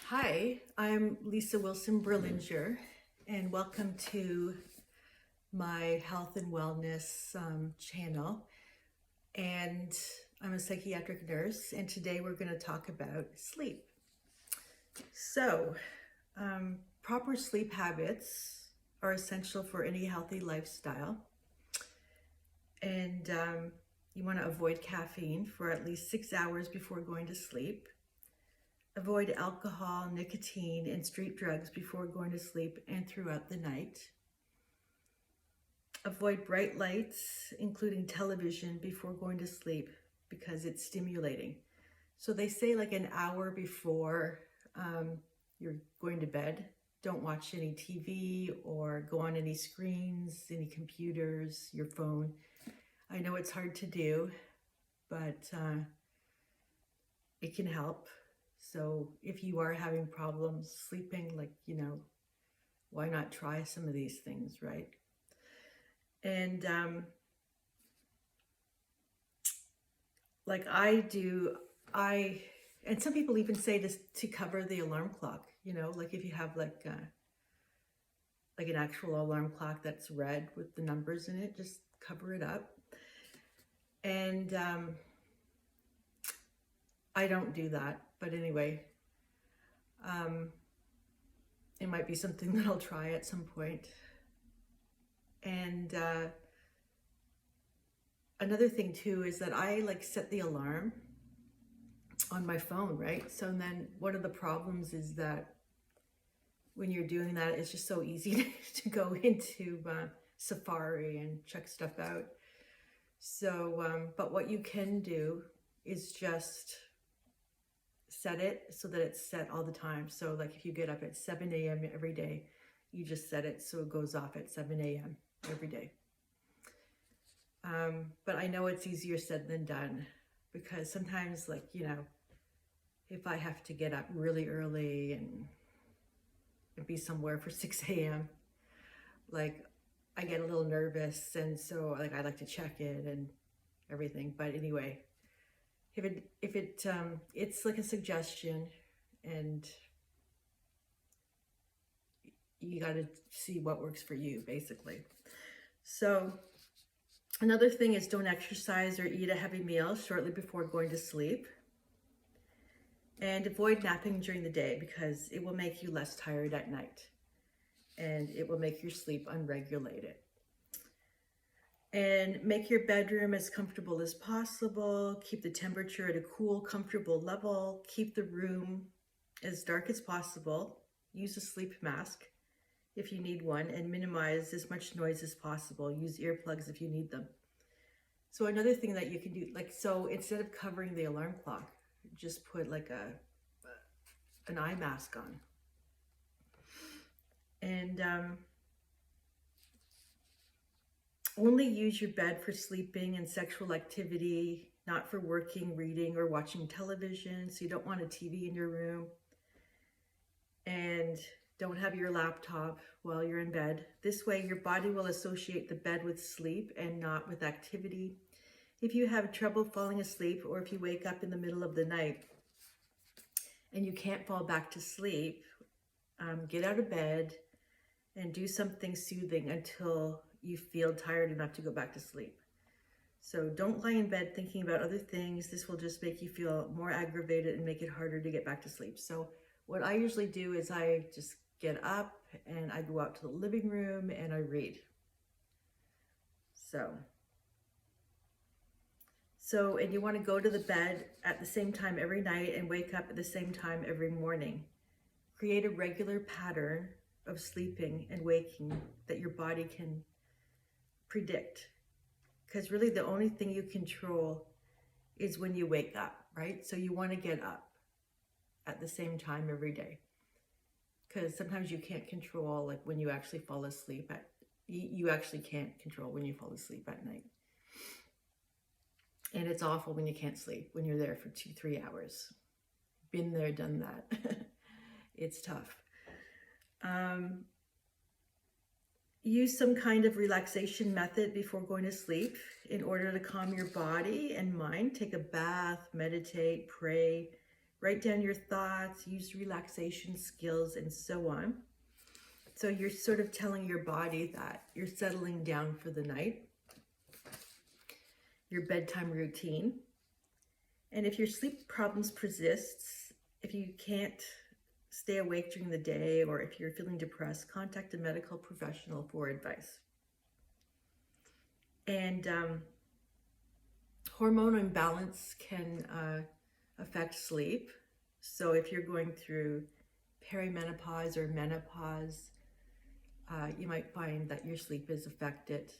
Hi, I'm Lisa Wilson Brillinger, and welcome to my health and wellness channel. And I'm a psychiatric nurse, and today we're going to talk about sleep. So, proper sleep habits are essential for any healthy lifestyle, and you want to avoid caffeine for at least 6 hours before going to sleep. Avoid alcohol, nicotine, and street drugs before going to sleep and throughout the night. Avoid bright lights, including television, before going to sleep because it's stimulating. So they say like an hour before you're going to bed, don't watch any TV or go on any screens, any computers, your phone. I know it's hard to do, but it can help. So if you are having problems sleeping, why not try some of these things, right? And like I do, and some people even say to cover the alarm clock, like if you have like an actual alarm clock that's red with the numbers in it, just cover it up. And I don't do that, but anyway, it might be something that I'll try at some point. And another thing too is that I like set the alarm on my phone, right? So then one of the problems is that when you're doing that, it's just so easy to go into Safari and check stuff out. So, but what you can do is just set it so that it's set all the time. So like if you get up at 7 a.m. every day, you just set it so it goes off at 7 a.m. every day. But I know it's easier said than done because sometimes if I have to get up really early and be somewhere for 6 a.m., like I get a little nervous, and so I like to check it and everything. But anyway, if it's like a suggestion, and you got to see what works for you, basically. So another thing is don't exercise or eat a heavy meal shortly before going to sleep. And avoid napping during the day because it will make you less tired at night. And it will make your sleep unregulated. And make your bedroom as comfortable as possible. Keep the temperature at a cool, comfortable level. Keep the room as dark as possible. Use a sleep mask if you need one, and minimize as much noise as possible. Use earplugs if you need them. So another thing that you can do, so instead of covering the alarm clock, just put like an eye mask on. And only use your bed for sleeping and sexual activity, not for working, reading, or watching television. So you don't want a TV in your room. And don't have your laptop while you're in bed. This way, your body will associate the bed with sleep and not with activity. If you have trouble falling asleep, or if you wake up in the middle of the night and you can't fall back to sleep, get out of bed and do something soothing until you feel tired enough to go back to sleep. So don't lie in bed thinking about other things. This will just make you feel more aggravated and make it harder to get back to sleep. So what I usually do is I just get up and I go out to the living room and I read. And you want to go to the bed at the same time every night and wake up at the same time every morning. Create a regular pattern of sleeping and waking that your body can predict. Because really the only thing you control is when you wake up, right? So you want to get up at the same time every day. Because sometimes you can't control when you actually fall asleep. You actually can't control when you fall asleep at night. And it's awful when you can't sleep, when you're there for 2-3 hours. Been there, done that. It's tough. Use some kind of relaxation method before going to sleep in order to calm your body and mind. Take a bath, meditate, pray, Write down your thoughts, use relaxation skills, and so on. So you're sort of telling your body that you're settling down for the night, your bedtime routine. And if your sleep problems persist, if you can't stay awake during the day, or if you're feeling depressed, contact a medical professional for advice. And hormone imbalance can affect sleep. So if you're going through perimenopause or menopause, you might find that your sleep is affected.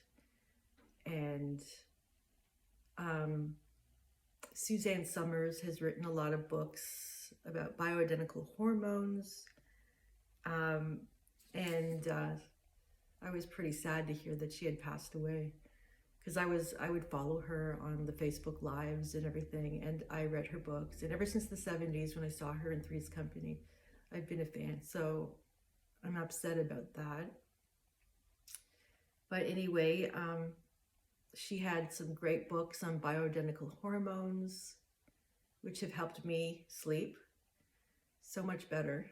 And Suzanne Somers has written a lot of books about bioidentical hormones. I was pretty sad to hear that she had passed away, because I would follow her on the Facebook Lives and everything, and I read her books. And ever since the 70s, when I saw her in Three's Company, I've been a fan. So I'm upset about that. But anyway, she had some great books on bioidentical hormones, which have helped me sleep so much better.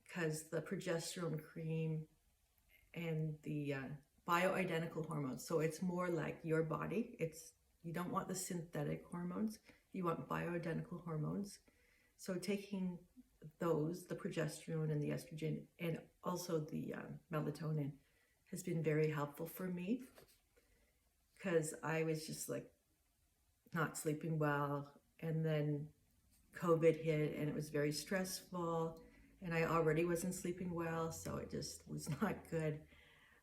Because the progesterone cream and the bioidentical hormones, so it's more like your body. You don't want the synthetic hormones, you want bioidentical hormones. So taking those, the progesterone and the estrogen, and also the melatonin, has been very helpful for me, because I was just like not sleeping well, and then COVID hit and it was very stressful, and I already wasn't sleeping well, so it just was not good.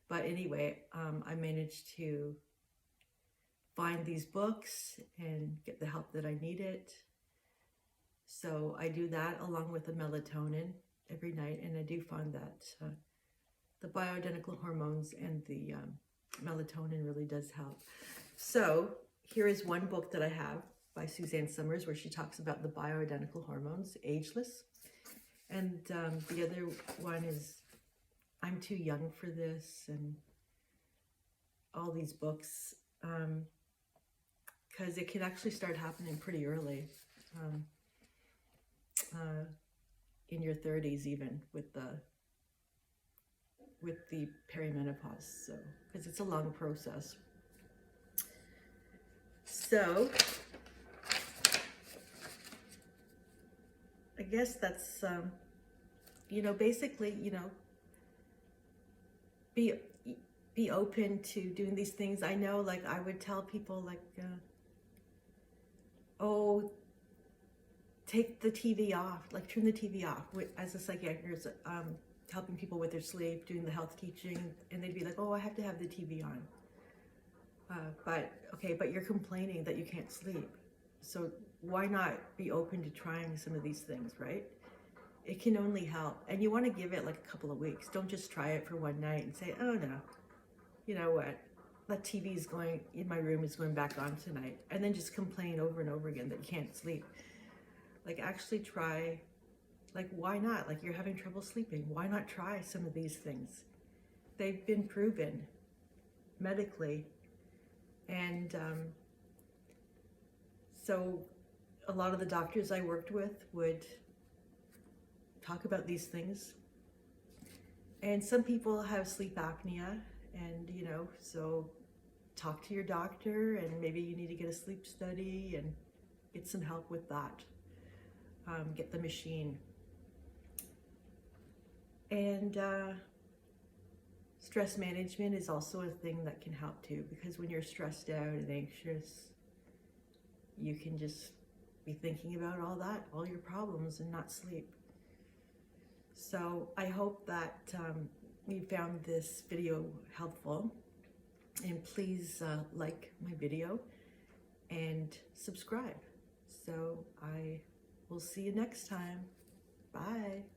But anyway, I managed to find these books and get the help that I needed. So I do that along with the melatonin every night, and I do find that the bioidentical hormones and the melatonin really does help. So here is one book that I have by Suzanne Somers, where she talks about the bioidentical hormones, Ageless. And the other one is I'm Too Young for This, and all these books, because it can actually start happening pretty early, in your 30s even, with the perimenopause, so because it's a long process. So I guess that's basically, be open to doing these things. I know, like, I would tell people, like, oh, take the TV off, like turn the TV off. As a psychiatrist, helping people with their sleep, doing the health teaching, and they'd be like, oh, I have to have the TV on. But you're complaining that you can't sleep. So why not be open to trying some of these things, right? It can only help. And you want to give it like a couple of weeks. Don't just try it for one night and say, oh no, you know what? That TV is going in my room is going back on tonight. And then just complain over and over again that you can't sleep. Like, actually try, like, why not? Like, you're having trouble sleeping. Why not try some of these things? They've been proven medically. And so a lot of the doctors I worked with would talk about these things. And some people have sleep apnea, and so talk to your doctor, and maybe you need to get a sleep study and get some help with that. Get the machine. And stress management is also a thing that can help too, because when you're stressed out and anxious, you can just be thinking about all your problems, and not sleep. So I hope that you found this video helpful, and please like my video and subscribe. So I will see you next time. Bye.